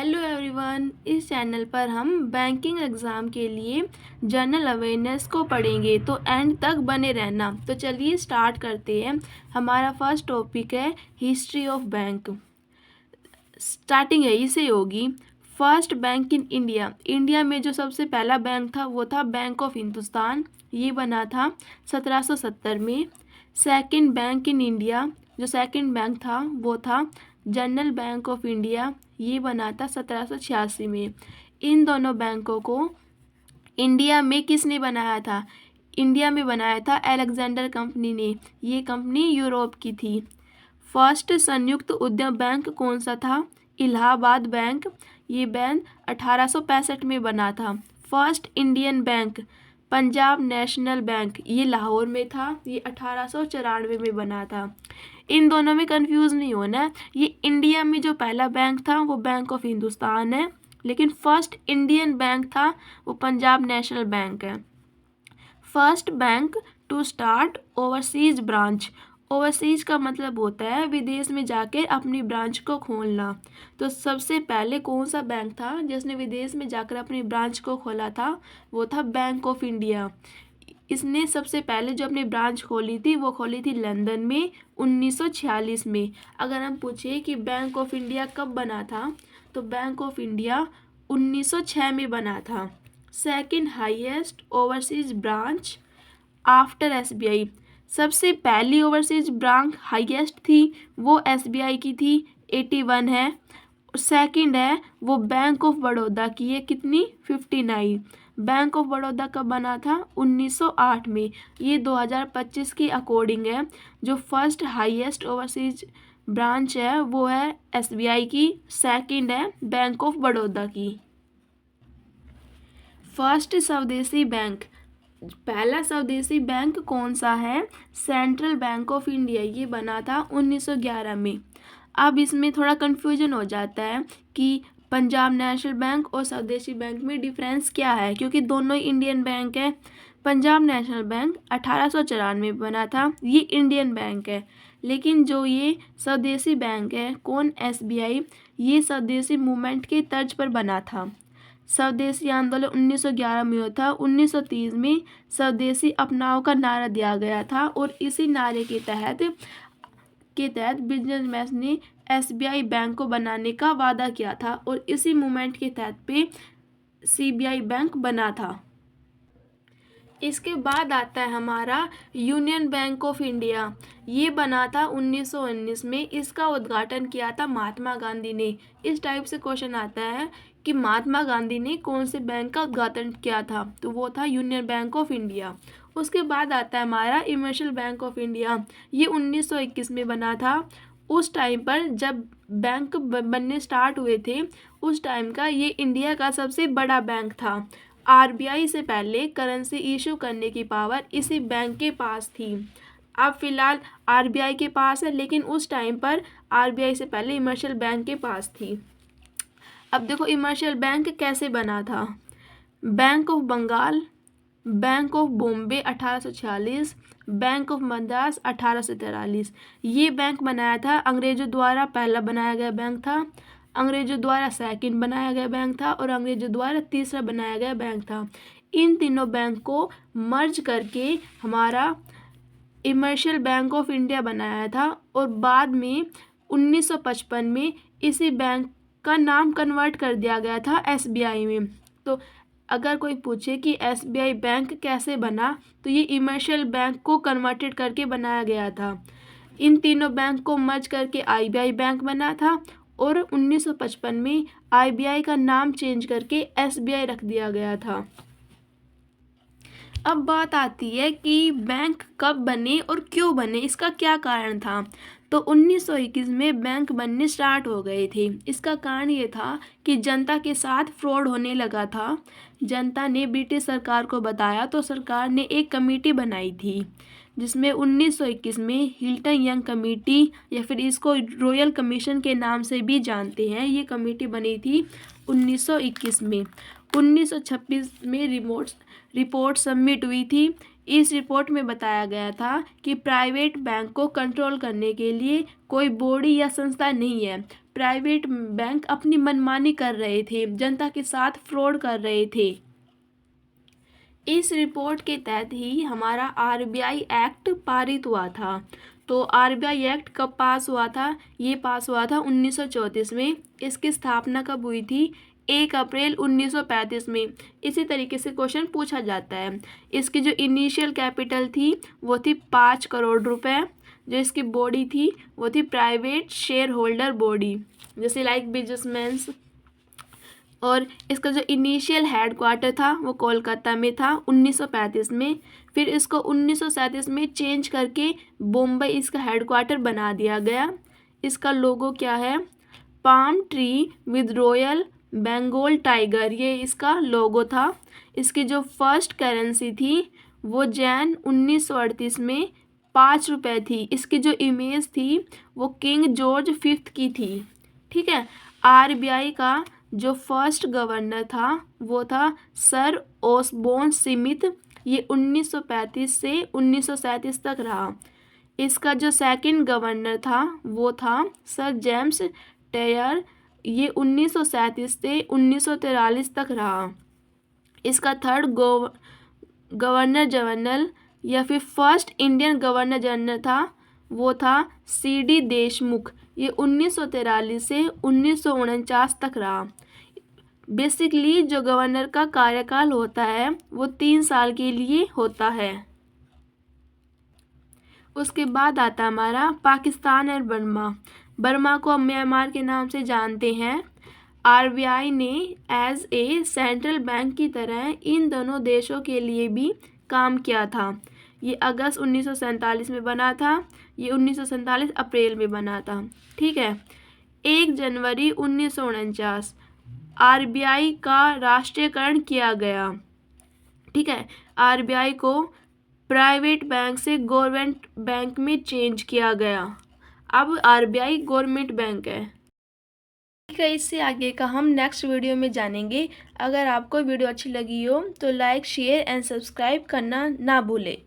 Hello everyone, इस channel पर हम बैंकिंग एग्ज़ाम के लिए जनरल अवेयरनेस को पढ़ेंगे, तो एंड तक बने रहना। तो चलिए स्टार्ट करते हैं। हमारा फर्स्ट टॉपिक है हिस्ट्री ऑफ बैंक। स्टार्टिंग यहीं से होगी। First bank in India. India में जो सबसे पहला बैंक था वो था बैंक ऑफ हिंदुस्तान। ये बना था 1770 में। सेकंड बैंक इन इंडिया, जो सेकंड बैंक था वो था जनरल बैंक ऑफ इंडिया। ये बना था 1786 में। इन दोनों बैंकों को इंडिया में किसने बनाया था? इंडिया में बनाया था अलेक्जेंडर कंपनी ने। ये कंपनी यूरोप की थी। फर्स्ट संयुक्त उद्यम बैंक कौन सा था? इलाहाबाद बैंक। ये बैंक 1865 में बना था। First Indian bank Punjab National bank, ये लाहौर में था। ये 1894 में बना था। इन दोनों में कंफ्यूज नहीं होना। ये इंडिया में जो पहला बैंक था वो बैंक ऑफ हिंदुस्तान है, लेकिन फर्स्ट इंडियन बैंक था वो पंजाब नेशनल बैंक है। First bank to start overseas branch. Overseas का मतलब होता है विदेश में जाकर अपनी ब्रांच को खोलना। तो सबसे पहले कौन सा बैंक था जिसने विदेश में जाकर अपनी ब्रांच को खोला था? वो था बैंक ऑफ इंडिया। इसने सबसे पहले जो अपनी ब्रांच खोली थी वो खोली थी लंदन में 1946 में। अगर हम पूछे कि बैंक ऑफ इंडिया कब बना था, तो बैंक ऑफ इंडिया 1906 में बना था। Second highest overseas branch after SBI. सबसे पहली ओवरसीज ब्रांच हाईएस्ट थी वो एसबीआई की थी, 81 है। सेकंड है वो बैंक ऑफ बड़ौदा की है, कितनी? 59। बैंक ऑफ बड़ौदा कब बना था? 1908 में। ये 2025 के अकॉर्डिंग है। जो फर्स्ट हाईएस्ट ओवरसीज ब्रांच है वो है एसबीआई की, सेकंड है बैंक ऑफ बड़ौदा की। फर्स्ट स्वदेशी बैंक। पहला स्वदेशी बैंक कौन सा है? Central bank of India. ये बना था 1911 में। अब इसमें थोड़ा कन्फ्यूजन हो जाता है कि पंजाब नेशनल बैंक और स्वदेशी बैंक में डिफरेंस क्या है, क्योंकि दोनों ही इंडियन बैंक है। पंजाब नेशनल बैंक 1894 में बना था, ये इंडियन बैंक है। लेकिन जो ये स्वदेशी बैंक है, कौन? एसबीआई। ये स्वदेशी मूवमेंट के तर्ज पर बना था। स्वदेशी आंदोलन 1911 में हुआ था। 1930 में स्वदेशी अपनाओ का नारा दिया गया था और इसी नारे के तहत बिजनेसमैन ने एसबीआई बैंक को बनाने का वादा किया था और इसी मूवमेंट के तहत पे सीबीआई बैंक बना था। इसके बाद आता है हमारा यूनियन बैंक ऑफ इंडिया। ये बना था 1919 में। इसका उद्घाटन किया था महात्मा गांधी ने। इस टाइप से क्वेश्चन आता है कि महात्मा गांधी ने कौन से बैंक का उद्घाटन किया था, तो वो था यूनियन बैंक ऑफ इंडिया। उसके बाद आता है हमारा इमर्शियल बैंक ऑफ इंडिया। ये 1921 में बना था। उस टाइम पर जब बैंक बनने स्टार्ट हुए थे, उस टाइम का ये इंडिया का सबसे बड़ा बैंक था। आरबीआई से पहले करेंसी इशू करने की पावर इसी बैंक के पास थी। अब फिलहाल आरबीआई के पास है, लेकिन उस टाइम पर आरबीआई से पहले इमर्शियल बैंक के पास थी। अब देखो इमर्शियल बैंक कैसे बना था। Bank of Bengal, bank of Bombay 1846, bank of Madras 1843। ये बैंक बनाया था अंग्रेजों द्वारा। पहला बनाया गया बैंक था, अंग्रेजों द्वारा सेकंड बनाया गया बैंक था और अंग्रेजों द्वारा तीसरा बनाया गया बैंक था। इन तीनों बैंक को मर्ज करके हमारा इमर्शियल बैंक ऑफ इंडिया बनाया था और बाद में 1955 में इसी बैंक का नाम कन्वर्ट कर दिया गया था एसबीआई में। तो अगर कोई पूछे कि एसबीआई बैंक कैसे बना, तो ये इमर्शियल बैंक को कन्वर्टेड करके बनाया गया था। इन तीनों बैंक को मर्ज करके आईबीआई बैंक बना था और 1955 में आईबीआई का नाम चेंज करके एसबीआई रख दिया गया था। अब बात आती है कि बैंक कब बने और क्यों बने, इसका क्या कारण था। तो 1921 में बैंक बनने स्टार्ट हो गए थे। इसका कारण ये था कि जनता के साथ फ्रॉड होने लगा था। जनता ने ब्रिटिश सरकार को बताया तो सरकार ने एक कमेटी बनाई थी, जिसमें 1921 में हिल्टन यंग कमेटी या फिर इसको रॉयल कमीशन के नाम से भी जानते हैं, ये कमेटी बनी थी 1921 में। 1926 में रिपोर्ट सबमिट हुई थी। इस रिपोर्ट में बताया गया था कि प्राइवेट बैंक को कंट्रोल करने के लिए कोई बॉडी या संस्था नहीं है। प्राइवेट बैंक अपनी मनमानी कर रहे थे, जनता के साथ फ्रॉड कर रहे थे। इस रिपोर्ट के तहत ही हमारा आरबीआई एक्ट पारित हुआ था। तो आरबीआई एक्ट कब पास हुआ था? ये पास हुआ था 1934 में। इसकी स्थापना कब हुई थी? 1 अप्रैल 1935 में। इसी तरीके से क्वेश्चन पूछा जाता है। इसकी जो इनिशियल कैपिटल थी वो थी 5 करोड़ रुपए। जो इसकी बॉडी थी वो थी प्राइवेट शेयर होल्डर बॉडी, जैसे लाइक बिजनेसमैन्स। और इसका जो इनिशियल हेडक्वार्टर था वो कोलकाता में था 1935 में। फिर इसको 1937 में चेंज करके बॉम्बे इसका हेडक्वार्टर बना दिया गया। इसका लोगो क्या है? Palm tree with royal Bengal tiger, ये इसका लोगो था। इसकी जो फर्स्ट करेंसी थी वो जैन 1938 में 5 रुपये थी। इसकी जो इमेज थी वो किंग जॉर्ज 5 की थी। ठीक है। आरबीआई का जो फर्स्ट गवर्नर था वो था सर ओसबोर्न स्मिथ। ये 1935 से 1937 तक रहा। इसका जो सेकंड गवर्नर था वो था सर जेम्स टेयर। ये 1937 से 1943 तक रहा। इसका थर्ड गवर्नर जनरल या फिर फर्स्ट इंडियन गवर्नर जनरल था वो था सीडी देशमुख। ये 1943 से 1949 तक रहा। बेसिकली जो गवर्नर का कार्यकाल होता है वो 3 साल के लिए होता है। उसके बाद आता हमारा पाकिस्तान और बर्मा। बर्मा को हम म्यांमार के नाम से जानते हैं। आरबीआई ने एज ए सेंट्रल बैंक की तरह इन दोनों देशों के लिए भी काम किया था। ये अगस्त 1947 में बना था। ये 1947 अप्रैल में बना था। ठीक है। 1 जनवरी 1949 आरबीआई का राष्ट्रीयकरण किया गया। ठीक है। आरबीआई को प्राइवेट बैंक से गवर्नमेंट बैंक में चेंज किया गया। अब आरबीआई गवर्नमेंट बैंक है। ठीक है। इससे आगे का हम नेक्स्ट वीडियो में जानेंगे। अगर आपको वीडियो अच्छी लगी हो तो लाइक, शेयर एंड सब्सक्राइब करना ना भूलें।